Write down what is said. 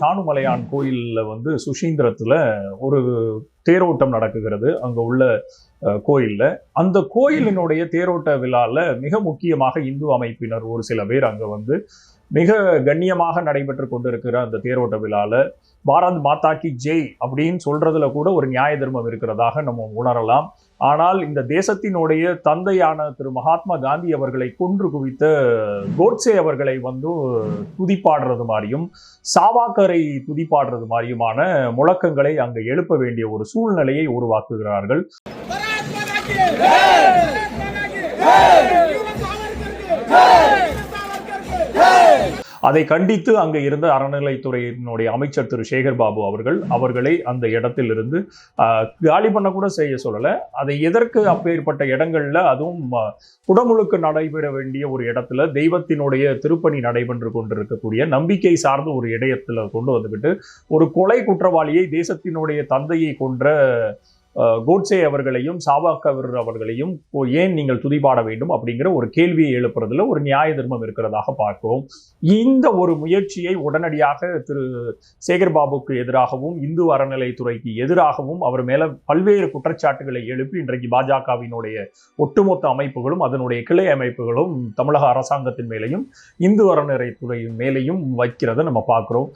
தானுமலையான் கோயில்ல சுசீந்திரத்துல ஒரு தேரோட்டம் நடக்குகிறது அங்க உள்ள கோயில்ல. அந்த கோயிலினுடைய தேரோட்ட விழால மிக முக்கியமாக இந்து அமைப்பினர் ஒரு சில பேர் அங்க மிக கண்ணியமாக நடைபெற்று கொண்டிருக்கிற அந்த தேரோட்ட விழால பாரத் மாதா கி ஜெய் அப்படின்னு சொல்றதுல கூட ஒரு நியாய தர்மம் இருக்கிறதாக நம்ம உணரலாம். ஆனால் இந்த தேசத்தினுடைய தந்தையான திரு மகாத்மா காந்தி அவர்களை கொன்று குவித்த கோட்சே அவர்களை துதிப்பாடுறது மாதிரியும் சாவாக்கரை துதிப்பாடுறது மாதிரியுமான முழக்கங்களை அங்க எழுப்ப வேண்டிய ஒரு சூழ்நிலையை உருவாக்குகிறார்கள். அதை கண்டித்து அங்க இருந்த அறநிலைத்துறையினுடைய அமைச்சர் திரு சேகர் பாபு அவர்களை அந்த இடத்தில் இருந்து காலி பண்ண கூட செய்ய சொல்லல. அதை எதற்கு அப்பேற்பட்ட இடங்கள்ல, அதுவும் குடமுழுக்கு நடைபெற வேண்டிய ஒரு இடத்துல, தெய்வத்தினுடைய திருப்பணி நடைபெற்று கொண்டிருக்கக்கூடிய நம்பிக்கை சார்ந்த ஒரு இடத்துல கொண்டு வந்துகிட்டு ஒரு கொலை குற்றவாளியை, தேசத்தினுடைய தந்தையை கொன்ற கோட்சே அவர்களையும் சாவாக்கர் அவர்களையும் ஏன் நீங்கள் துதிபாட வேண்டும் அப்படிங்கிற ஒரு கேள்வியை எழுப்புறதுல ஒரு நியாய தர்மம் இருக்கிறதாக பார்க்கிறோம். இந்த ஒரு முயற்சியை உடனடியாக திரு சேகர் பாபுக்கு எதிராகவும் இந்து அறநிலைத்துறைக்கு எதிராகவும் அவர் மேல பல்வேறு குற்றச்சாட்டுகளை எழுப்பி இன்றைக்கு பாஜகவினுடைய ஒட்டுமொத்த அமைப்புகளும் அதனுடைய கிளை அமைப்புகளும் தமிழக அரசாங்கத்தின் மேலையும் இந்து அறநிலைத்துறையின் மேலையும் வைக்கிறத நம்ம பார்க்கிறோம்.